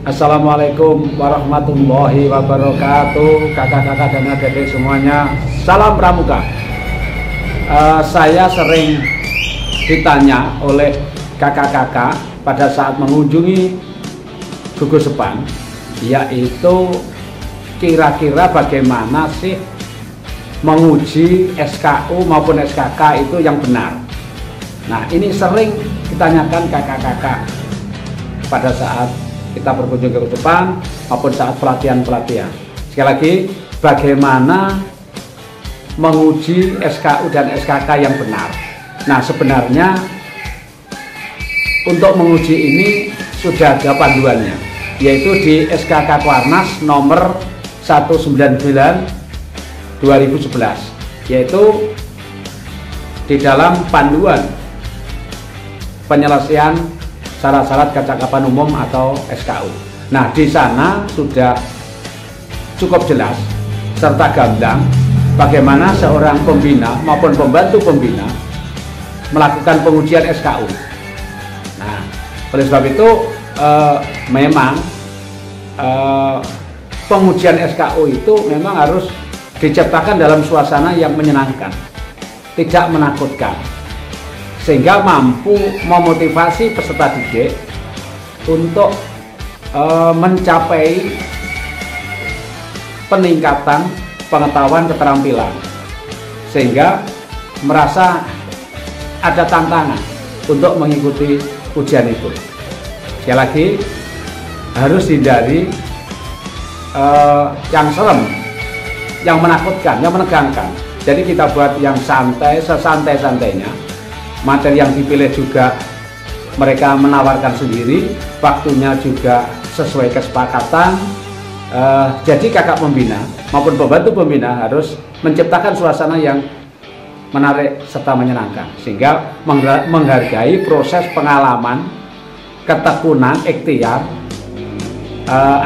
Assalamualaikum warahmatullahi wabarakatuh. Kakak-kakak dan adik-adik semuanya, salam pramuka. Saya sering ditanya oleh kakak-kakak pada saat mengunjungi Gugus Sepan, yaitu kira-kira bagaimana sih menguji SKU maupun SKK itu yang benar. Nah, ini sering ditanyakan kakak-kakak pada saat kita berkunjung ke Gugus Sepan maupun saat pelatihan-pelatihan. Sekali lagi, bagaimana menguji SKU dan SKK yang benar. Nah, sebenarnya untuk menguji ini sudah ada panduannya, yaitu di SKK Kuarnas nomor 199/2011, yaitu di dalam panduan penyelesaian syarat-syarat kecakapan umum atau SKU. Nah, di sana sudah cukup jelas serta gamblang bagaimana seorang pembina maupun pembantu pembina melakukan pengujian SKU. Nah, oleh sebab itu memang pengujian SKU itu memang harus diciptakan dalam suasana yang menyenangkan, tidak menakutkan, sehingga mampu memotivasi peserta didik untuk mencapai peningkatan pengetahuan keterampilan, sehingga merasa ada tantangan untuk mengikuti ujian itu. Sekali lagi, harus hindari yang serem, yang menakutkan, yang menegangkan. Jadi kita buat yang santai, sesantai-santainya. Materi yang dipilih juga mereka menawarkan sendiri, waktunya juga sesuai kesepakatan. Jadi kakak pembina maupun pembantu pembina harus menciptakan suasana yang menarik serta menyenangkan, sehingga menghargai proses pengalaman, ketekunan, ikhtiar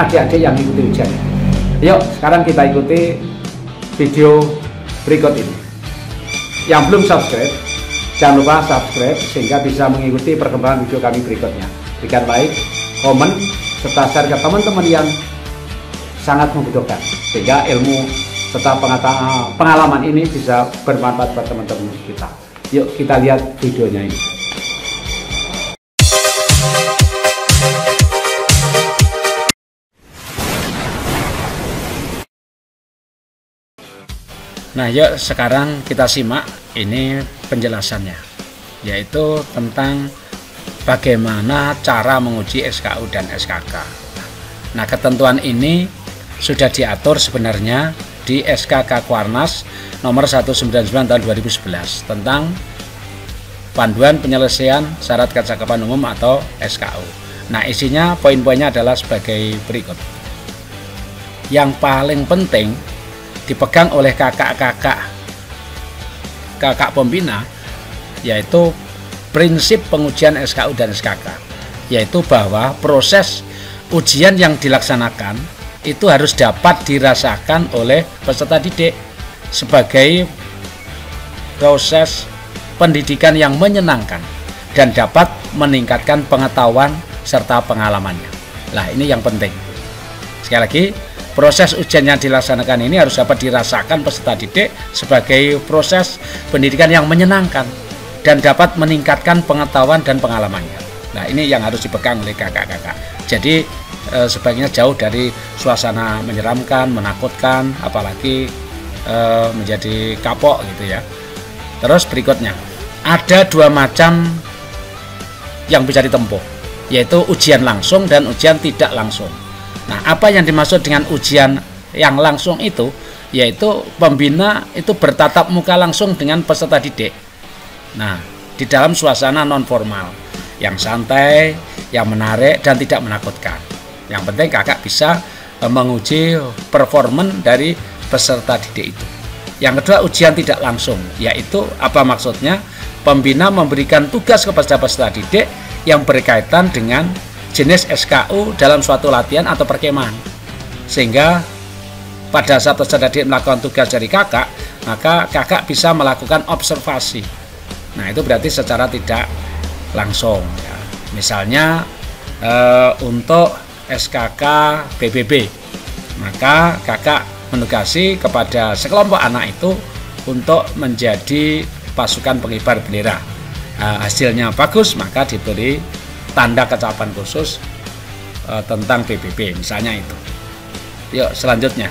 adik-adik yang ikuti ujian. Yuk, sekarang kita ikuti video berikut ini. Yang belum subscribe, jangan lupa subscribe sehingga bisa mengikuti perkembangan video kami berikutnya. Berikan like, komen, serta share ke teman-teman yang sangat membutuhkan, sehingga ilmu serta pengalaman ini bisa bermanfaat buat teman-teman kita. Yuk kita lihat videonya ini. Nah, yuk sekarang kita simak ini penjelasannya, yaitu tentang bagaimana cara menguji SKU dan SKK. Nah, ketentuan ini sudah diatur sebenarnya di SKK Kuarnas nomor 199/2011 tentang panduan penyelesaian syarat kecakapan umum atau SKU. Nah, isinya poin-poinnya adalah sebagai berikut. Yang paling penting dipegang oleh kakak pembina, yaitu prinsip pengujian SKU dan SKK, yaitu bahwa proses ujian yang dilaksanakan itu harus dapat dirasakan oleh peserta didik sebagai proses pendidikan yang menyenangkan dan dapat meningkatkan pengetahuan serta pengalamannya. Nah, ini yang penting. Sekali lagi, proses ujian yang dilaksanakan ini harus dapat dirasakan peserta didik sebagai proses pendidikan yang menyenangkan dan dapat meningkatkan pengetahuan dan pengalamannya. Nah, ini yang harus dipegang oleh kakak-kakak. Jadi sebaiknya jauh dari suasana menyeramkan, menakutkan, apalagi menjadi kapok gitu ya. Terus berikutnya, ada dua macam yang bisa ditempuh, yaitu ujian langsung dan ujian tidak langsung. Nah, apa yang dimaksud dengan ujian yang langsung itu, yaitu pembina itu bertatap muka langsung dengan peserta didik. Nah, di dalam suasana non formal, yang santai, yang menarik dan tidak menakutkan. Yang penting kakak bisa menguji performan dari peserta didik itu. Yang kedua, ujian tidak langsung, yaitu apa maksudnya? Pembina memberikan tugas kepada peserta didik yang berkaitan dengan jenis SKU dalam suatu latihan atau perkemahan, sehingga pada saat peserta didik melakukan tugas dari kakak, maka kakak bisa melakukan observasi. Nah, itu berarti secara tidak langsung ya. Misalnya untuk SKK PBB. Maka kakak menugasi kepada sekelompok anak itu untuk menjadi pasukan pengibar bendera. Hasilnya bagus, maka diberi tanda kecapan khusus tentang PBB, misalnya itu. Yuk selanjutnya,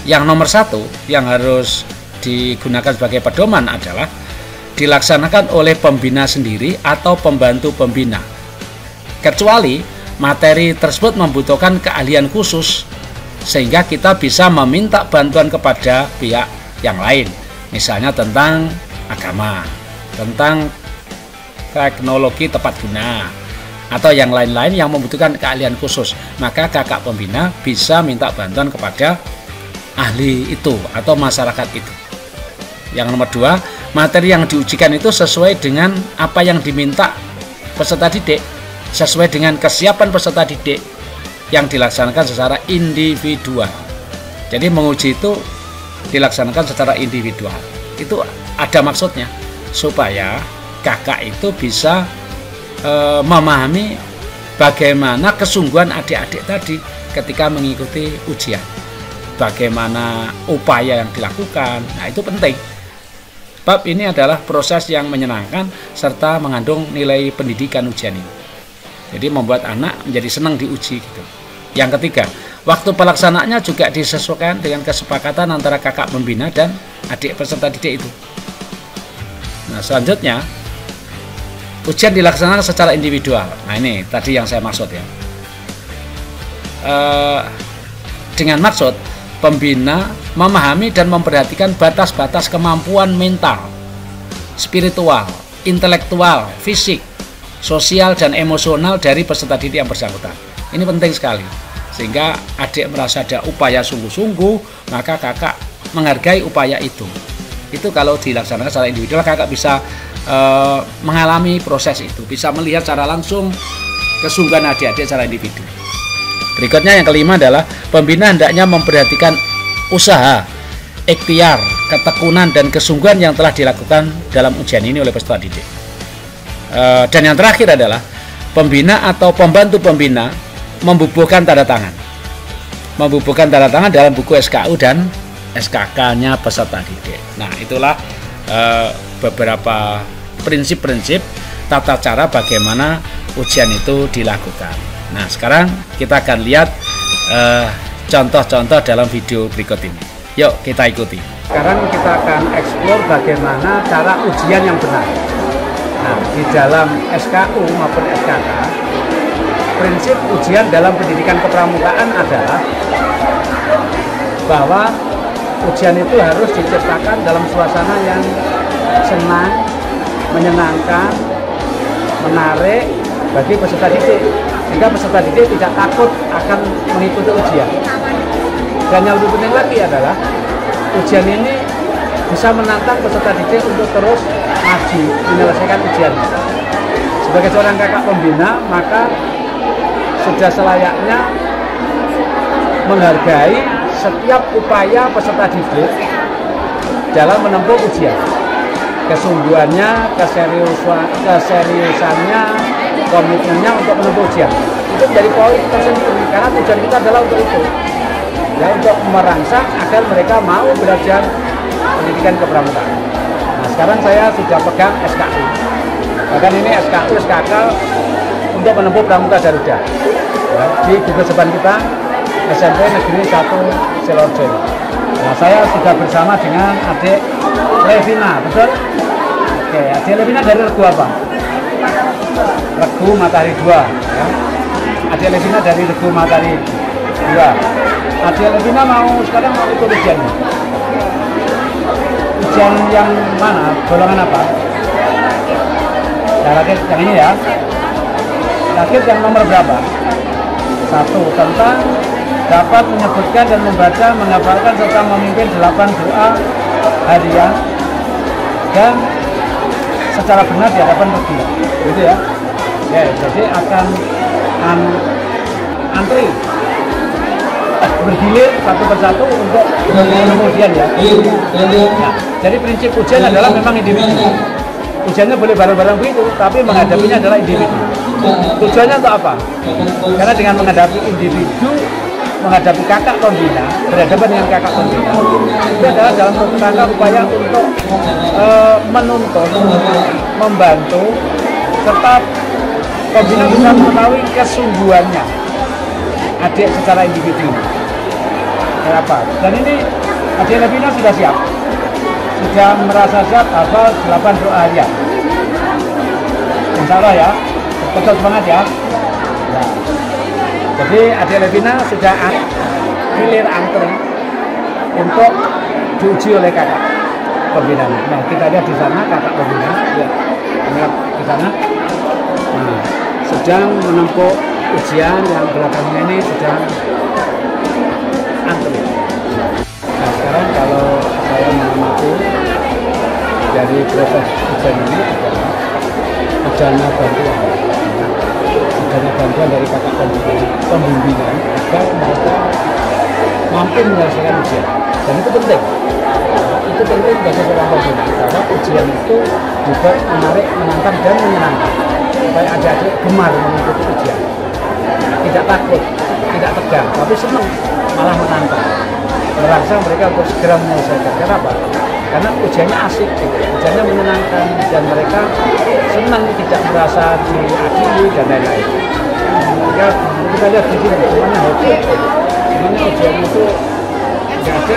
yang nomor 1 yang harus digunakan sebagai pedoman adalah dilaksanakan oleh pembina sendiri atau pembantu pembina, kecuali materi tersebut membutuhkan keahlian khusus sehingga kita bisa meminta bantuan kepada pihak yang lain, misalnya tentang agama, tentang teknologi tepat guna, atau yang lain-lain yang membutuhkan keahlian khusus. Maka kakak pembina bisa minta bantuan kepada ahli itu atau masyarakat itu. Yang nomor 2, materi yang diujikan itu sesuai dengan apa yang diminta peserta didik, sesuai dengan kesiapan peserta didik yang dilaksanakan secara individual. Jadi menguji itu dilaksanakan secara individual. Itu ada maksudnya supaya kakak itu bisa memahami bagaimana kesungguhan adik-adik tadi ketika mengikuti ujian, bagaimana upaya yang dilakukan. Nah, itu penting. Sebab ini adalah proses yang menyenangkan serta mengandung nilai pendidikan ujian ini. Jadi membuat anak menjadi senang diuji gitu. Yang ketiga, waktu pelaksanaannya juga disesuaikan dengan kesepakatan antara kakak pembina dan adik peserta didik itu. Nah, selanjutnya ujian dilaksanakan secara individual. Nah, ini tadi yang saya maksud ya. Dengan maksud pembina memahami dan memperhatikan batas-batas kemampuan mental, spiritual, intelektual, fisik, sosial, dan emosional dari peserta didik yang bersangkutan. Ini penting sekali, sehingga adik merasa ada upaya sungguh-sungguh, maka kakak menghargai upaya itu. Itu kalau dilaksanakan secara individual, kakak bisa mengalami proses itu, bisa melihat secara langsung kesungguhan adik-adik secara individu. Berikutnya yang kelima adalah pembina hendaknya memperhatikan usaha, ikhtiar, ketekunan, dan kesungguhan yang telah dilakukan dalam ujian ini oleh peserta didik. Dan yang terakhir adalah pembina atau pembantu pembina membubuhkan tanda tangan. Membubuhkan tanda tangan dalam buku SKU dan SKK-nya peserta didik. Nah, itulah beberapa prinsip-prinsip tata cara bagaimana ujian itu dilakukan. Nah, sekarang kita akan lihat contoh-contoh dalam video berikut ini. Yuk kita ikuti. Sekarang kita akan eksplor bagaimana cara ujian yang benar. Nah, di dalam SKU maupun SKK, prinsip ujian dalam pendidikan kepramukaan adalah bahwa ujian itu harus diciptakan dalam suasana yang senang, menyenangkan, menarik bagi peserta didik, sehingga peserta didik tidak takut akan mengikuti ujian. Dan yang lebih penting lagi adalah ujian ini bisa menantang peserta didik untuk terus maju menyelesaikan ujian. Sebagai seorang kakak pembina, maka sudah selayaknya menghargai setiap upaya peserta didik dalam menempuh ujian. Kesungguhannya, keseriusannya, komitmennya untuk menempuh ujian. Itu menjadi poin tersendiri, karena tujuan kita adalah untuk itu. Ya, untuk merangsang agar mereka mau belajar pendidikan kepramukaan. Nah, sekarang saya sudah pegang SKU. Bahkan ini SKU, SKK untuk menempuh Pramuka Garuda. Ya, di gugus depan kita SMP Negeri 1 Sidoarjo. Nah, saya sudah bersama dengan adik Levina, betul? Oke, adik Levina dari Regu apa? Regu Matahari 2. Ya. Adik Levina dari Regu Matahari 2. Adik Levina sekarang mau ikut ujiannya. Ujian yang mana? Golongan apa? Ya, rakit yang ini ya. Rakit yang nomor berapa? 1. Tentang dapat menyebutkan dan membaca, menghafalkan serta memimpin 8 doa harian dan secara benar di hadapan Regi. Gitu ya. Ya, jadi akan antri bergilir satu persatu untuk kemudian ya. Nah, jadi prinsip ujian adalah memang individu. Ujiannya boleh bareng-bareng begitu, tapi menghadapinya adalah individu. Tujuannya untuk apa? Karena dengan menghadapi individu, menghadapi kakak pembina, berhadapan dengan kakak pembina, itu adalah dalam rangka upaya untuk menuntun, membantu, serta pembina bisa mengetahui kesungguhannya adik secara individu. Kenapa? Dan ini adik Levina sudah siap, sudah merasa siap hafal 8 doa harian. Insya Allah ya, betul semangat ya. Nah, jadi adik Levina sudah hilir antri untuk diuji oleh kakak pembina. Nah, kita lihat di sana kakak pembina, ya, lihat di sana. Nah, sedang menempuh ujian yang belakangnya ini sedang antri. Nah, sekarang kalau saya mengamati dari proses ujian ini adalah adanya bantuan, adanya bantuan dari kakak pembimbingan agar mereka mampu menyelesaikan ujian. Dan itu penting. Itu penting bagi seorang pembina karena ujian itu juga menarik, menantang dan menyenangkan supaya adik-adik gemar mengikuti ujian, tidak takut, tidak tegang, tapi senang, malah menantang, merangsang mereka untuk segera menyelesaikan. Kenapa? Karena ujiannya asik, gitu. Ujiannya menyenangkan dan mereka senang, tidak merasa diadili dan lain-lain. Ya, kita lihat di sini semuanya happy, semuanya ujian itu nggak ada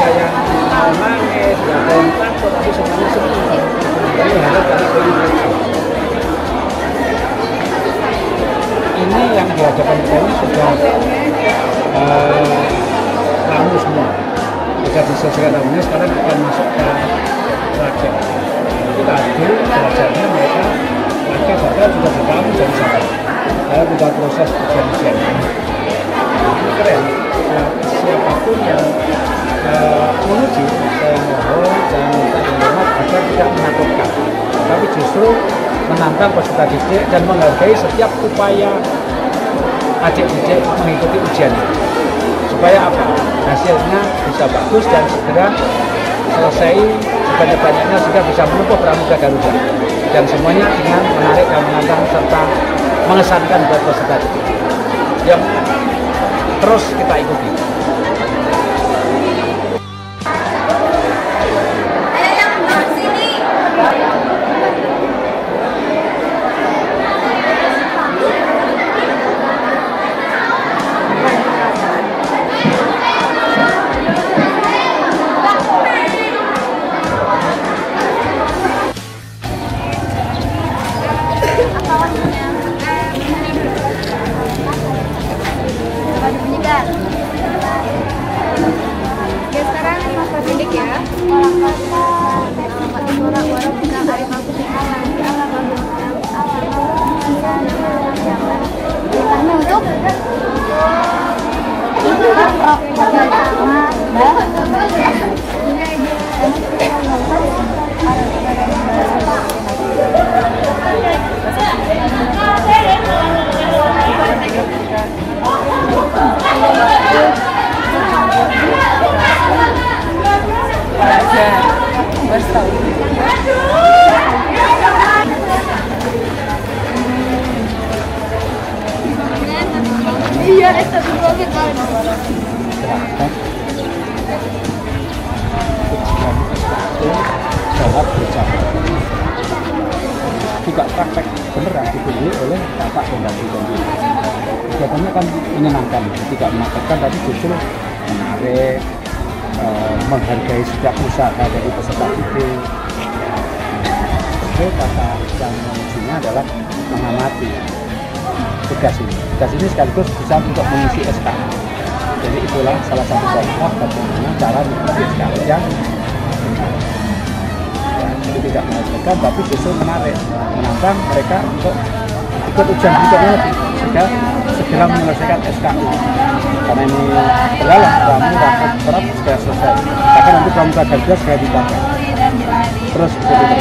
yang mau nangis, nggak ada yang takut, tapi semuanya senang. Ini harap ini yang di hadapan kita ini sudah ramu semua, sudah diselesaikan ramunya. Sekarang akan masuk ke rakyat. Itu tadi belajarnya mereka rakyat saja sudah bertamu dari sana. Saya sudah proses ujian-ujian. Ini keren. Siapapun yang menguji, saya mohon jangan minta dihormat agar tidak menakutkan, tapi justru menantang peserta didik dan menghargai setiap upaya adik-adik mengikuti ujian ini. Supaya apa? Hasilnya bisa bagus dan segera selesai sebanyak-banyaknya sehingga bisa menempuh pramuka Garuda. Dan semuanya dengan menarik dan menantang serta mengesankan buat peserta didik. Yang terus kita ikuti. Iya, itu dulu kita. Jawab bersama. Juga praktek beneran dipilih oleh kakak pembantu. Kegiatannya kan menyenangkan, tidak menakutkan, tapi justru menarik, menghargai setiap usaha dari peserta didik. Itu kakak yang mengujinya adalah mengamati tugas ini. Tugas ini sekaligus bisa untuk mengisi SK. Jadi itulah salah satu contoh bagaimana cara mengisi SK yang jadi tidak menakutkan, tapi justru menarik, menantang mereka untuk ikut ujian berikutnya lagi sehingga segera menyelesaikan SKU. Karena ini berlalang pramu rakyat terap segera selesai. Bahkan nanti pramuka Garuda segera dipakai. Terus begitu.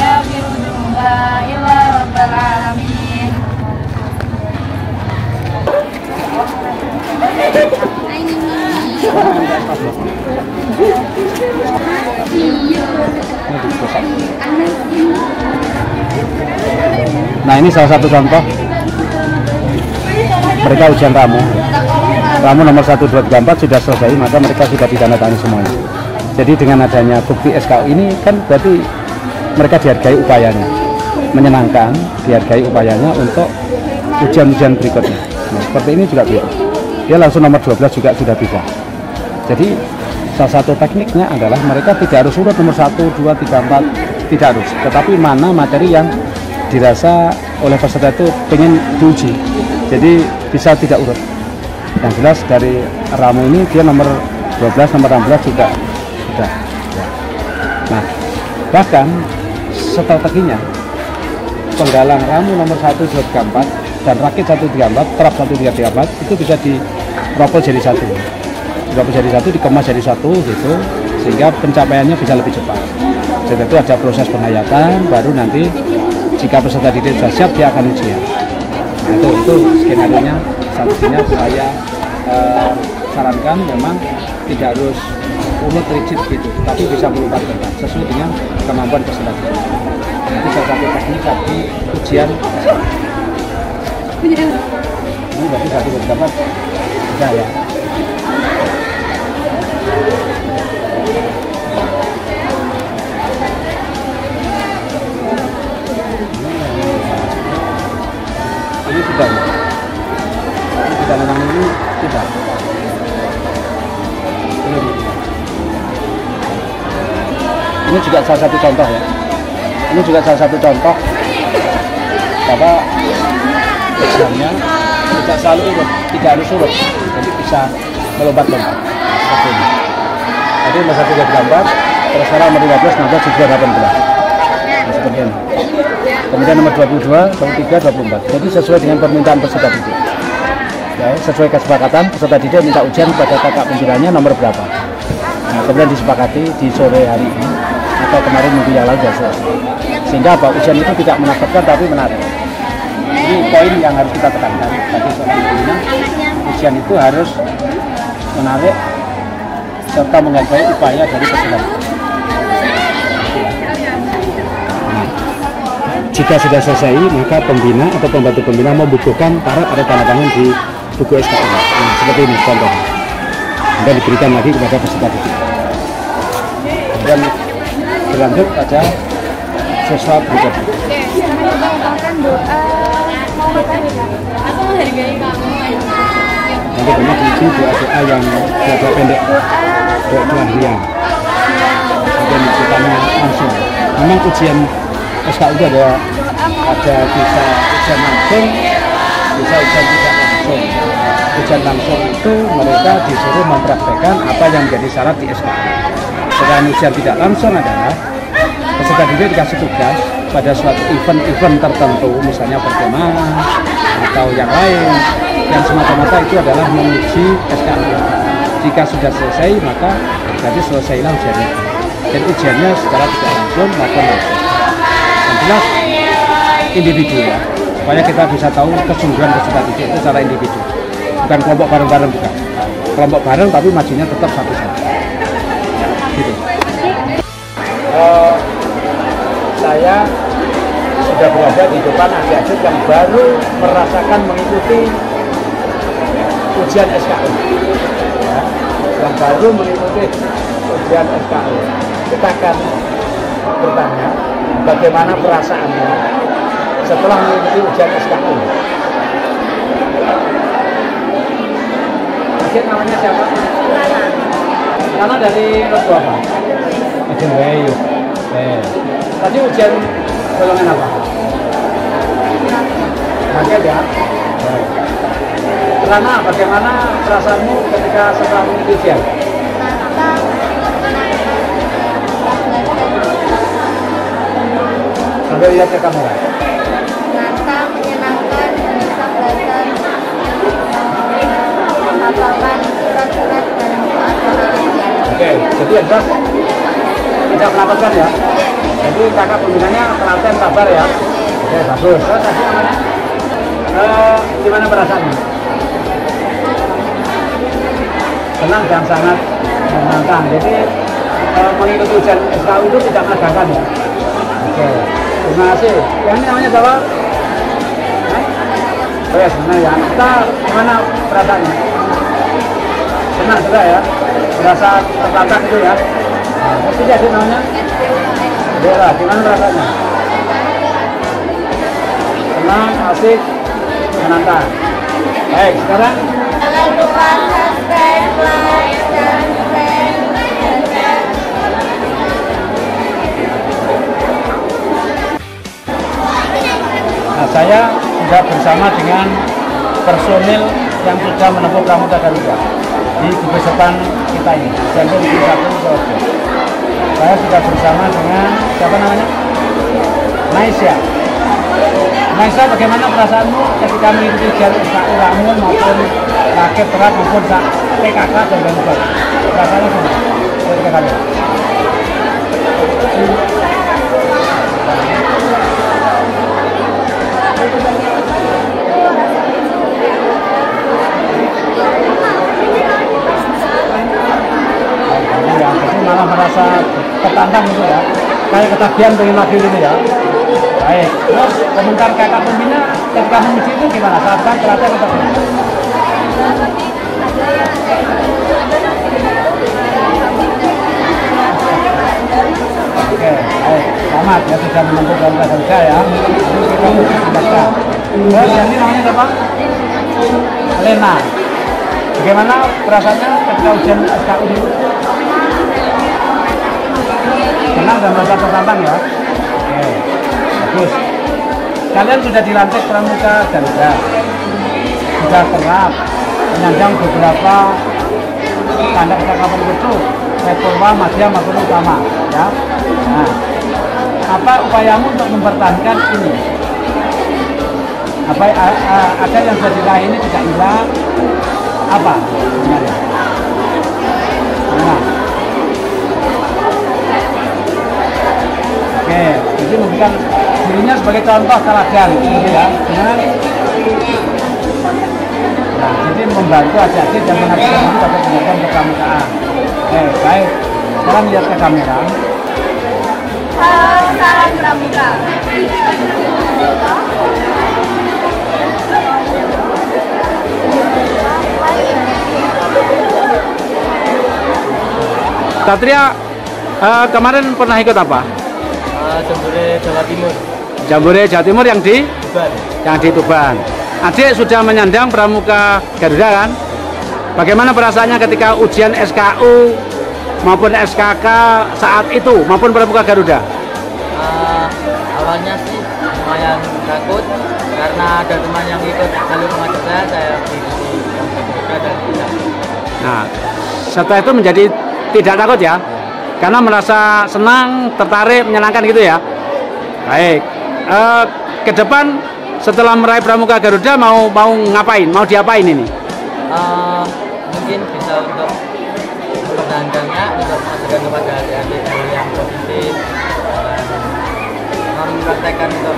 Nah ini Ini salah satu contoh mereka ujian ramu. Ramu nomor 1, 2, 3, 4 sudah selesai, maka mereka sudah ditandatangani semuanya. Jadi dengan adanya bukti SKU ini kan berarti mereka dihargai upayanya, menyenangkan, dihargai upayanya untuk ujian-ujian berikutnya. Nah, seperti ini juga bisa. Dia langsung nomor 12 juga sudah bisa. Jadi salah satu tekniknya adalah mereka tidak harus urut nomor 1, 2, 3, 4, tidak harus. Tetapi mana materi yang dirasa oleh peserta itu pengen diuji. Jadi bisa tidak urut. Yang jelas dari ramu ini dia nomor 12, nomor 16 juga sudah. Nah, bahkan strateginya penggalang ramu nomor 1, 2, 3, 4 dan rakit 1, 3, 4, terap 1, 2, 3, 4 itu bisa diropol jadi satu. Diropol jadi satu, dikemas jadi satu gitu, sehingga pencapaiannya bisa lebih cepat. Jadi itu ada proses penghayatan, baru nanti jika peserta didik sudah siap dia akan ujian. Nah, itu skenario-nya, sanksinya saya sarankan memang tidak harus urut rigid gitu, tapi bisa melompat terbang sesuai dengan kemampuan peserta didik. Itu salah satu teknik tadi ujian. Ini berarti 1, 2, 3, 4 sudah ya. Ini sudah ya. Ini sudah memang ini sudah. Ini juga salah satu contoh ya. Ini juga salah satu contoh bahwa ujiannya tidak selalu urut, tidak harus urut, jadi bisa melompat-lompat seperti ini. Tadi nomor 1, 2, 3, 4, terus sekarang nomor 15, 16, 17, 18. Nah, seperti ini. Kemudian nomor 22, 23, 24. Jadi sesuai dengan permintaan peserta didik. Ya, sesuai kesepakatan peserta didik minta ujian pada kakak pimpinannya nomor berapa. Nah, kemudian disepakati di sore hari ini atau kemarin minggu yang lalu sudah selesai. Sehingga apa, ujian itu tidak menakutkan tapi menarik. Ini poin yang harus kita tekankan bagi seorang pembina. Ujian itu harus menarik serta menghargai upaya dari peserta. Jika sudah selesai, maka pembina atau pembantu pembina membutuhkan taruh ada tanda tangan di buku SKU. Nah, seperti ini contohnya. Dan diberikan lagi kepada peserta didik. Dan berlanjut pada siswa berikutnya. Aku menghargai kamu. Nanti kamu diuji doa-doa yang doa pendek, doa kelahiran. Kemudian ujiannya langsung. Memang ujian SKU itu ada bisa ujian langsung, bisa ujian tidak langsung. Ujian langsung itu mereka disuruh mempraktekkan apa yang menjadi syarat di SKU. Sedangkan ujian tidak langsung adalah peserta didik dikasih tugas pada suatu event-event tertentu, misalnya perkemahan atau yang lain, yang semata-mata itu adalah menguji SKU. Jika sudah selesai, maka berarti selesailah ujiannya. Dan ujiannya secara tidak langsung maupun langsung. Yang jelas individu ya, supaya kita bisa tahu kesungguhan peserta didik itu secara individu, bukan kelompok bareng-bareng, bukan. Kelompok bareng tapi majunya tetap satu-satu. Gitu. Saya sudah berada di depan adik-adik yang baru merasakan mengikuti ujian SKU, ya, yang baru mengikuti ujian SKU. Kita akan bertanya bagaimana perasaannya setelah mengikuti ujian SKU. Adik namanya siapa? Karena dari Rebu apa? Adik Bayu. Tadi ujian golongan apa? Bagian ya. Karena bagaimana perasaanmu ketika setelah mengikuti ujian? Sambil lihat ke kamera. Menantang, menyenangkan, bisa belajar menghafalkan surat-surat dan doa-doa. Oke, jadi yang jelas tidak menakutkan ya. Jadi kakak pembinanya telaten sabar ya. Oke, bagus. Terus tadi namanya gimana perasaannya? Senang dan sangat menantang. Jadi mengikuti ujian SKU itu tidak menegangkan ya. Oke, terima kasih. Yang ini namanya siapa? Oke, senang ya. Kita gimana perasaannya? Senang juga ya. Merasa tertantang itu ya. Itu jadi namanya. Bella, gimana perasaannya? Senang, asik, menantang. Baik, sekarang Jangan lupa subscribe, like, dan share. Nah, saya sudah bersama dengan personil yang sudah menempuh Pramuka Garuda di kebesaran kita ini, Jantung di satu Sorojo. Saya sudah bersama dengan siapa namanya? Naisya. Naisya, bagaimana perasaanmu ketika mengikuti jalur SKU Ramun maupun Rakit Terat maupun PKK dan Garuda? Perasaannya gimana? Ketika kalian? Ya, jadi malah merasa ketantang gitu ya, kayak ketagihan pengen maju gitu ya. Baik, terus komentar kakak pembina ketika menguji itu gimana? Saat kan terlatih atau tidak? Oke, baik, selamat ya sudah menempuh Pramuka Garuda ya. Ini kita berbaca. Terus yang ini namanya siapa? Lena. Bagaimana perasaannya ketika ujian SKU dulu? Senang dan merasa tertantang ya? Oke, bagus. Kalian sudah dilantik Pramuka Garuda, sudah terap, menyandang beberapa tanda kecakapan itu, Purwa, Madya, maupun Utama ya. Nah, apa upayamu untuk mempertahankan ini? Apa agar yang sudah diraih ini tidak hilang? Apa sebenarnya? Nah. Oke, jadi memberikan dirinya sebagai contoh teladan, gitu ya. Nah, jadi membantu adik-adik dan mengajak diri pada pendidikan kepramukaan. Oke, baik. Sekarang lihat ke kamera. Halo, salam pramuka. Satria, kemarin pernah ikut apa? Jambore Jawa Timur. Jambore Jawa Timur yang di? Tuban. Yang di Tuban. Adik sudah menyandang Pramuka Garuda kan? Bagaimana perasaannya ketika ujian SKU maupun SKK saat itu maupun Pramuka Garuda? Awalnya sih lumayan takut karena ada teman yang ikut jalur mengajak saya ikuti Pramuka dan tidak. Nah, setelah itu menjadi tidak takut ya? Karena merasa senang, tertarik, menyenangkan gitu ya? Baik. Ke depan setelah meraih Pramuka Garuda mau ngapain? Mau diapain ini? Mungkin bisa untuk mempertahankannya, untuk mengajarkan kepada adik-adik yang positif, mempraktekkan untuk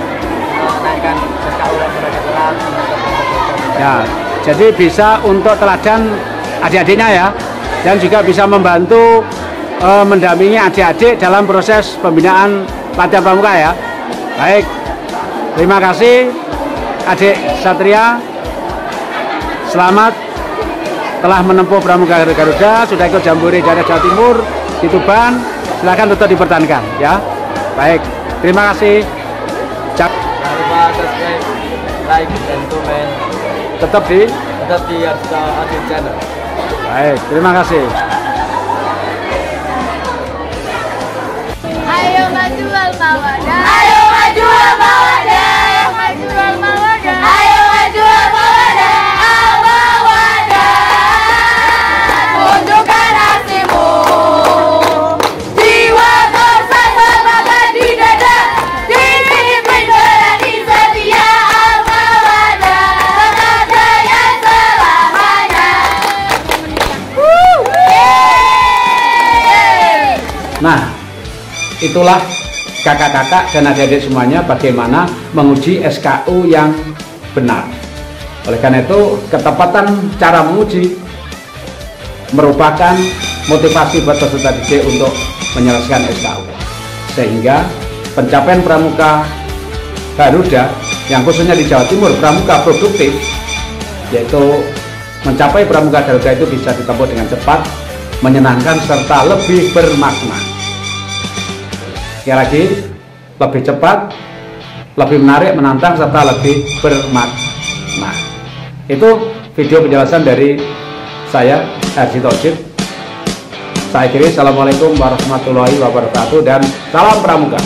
menaikkan SKU yang mereka telah. Ya, jadi bisa untuk teladan adik-adiknya ya, dan juga bisa membantu mendampingi adik-adik dalam proses pembinaan pelatihan pramuka ya. Baik, terima kasih adik Satria, selamat telah menempuh Pramuka Garuda, sudah ikut Jambore daerah Jawa Timur di Tuban, silakan tetap dipertahankan ya. Baik, terima kasih. Jangan lupa subscribe, like, dan komen. Tetap di Adit Channel. Baik, terima kasih. Ayo maju al-mawadah. Ayo maju al-mawadah. Ayo maju al-mawadah. Ayo maju al-mawadah. Al-mawadah. Tunjukkan aksimu. Jiwa bersama bangga di dada. Dipimpin berani setia al-mawadah. Tetap jaya selamanya. Nah, itulah kakak-kakak dan adik-adik semuanya bagaimana menguji SKU yang benar. Oleh karena itu, ketepatan cara menguji merupakan motivasi buat peserta didik untuk menyelesaikan SKU. Sehingga pencapaian Pramuka Garuda yang khususnya di Jawa Timur, pramuka produktif, yaitu mencapai pramuka Garuda itu bisa ditempuh dengan cepat, menyenangkan, serta lebih bermakna. Sekali lagi, lebih cepat, lebih menarik, menantang, serta lebih bermakna. Itu video penjelasan dari saya, Erji Tauhid. Saya akhiri, assalamualaikum warahmatullahi wabarakatuh, dan salam pramuka.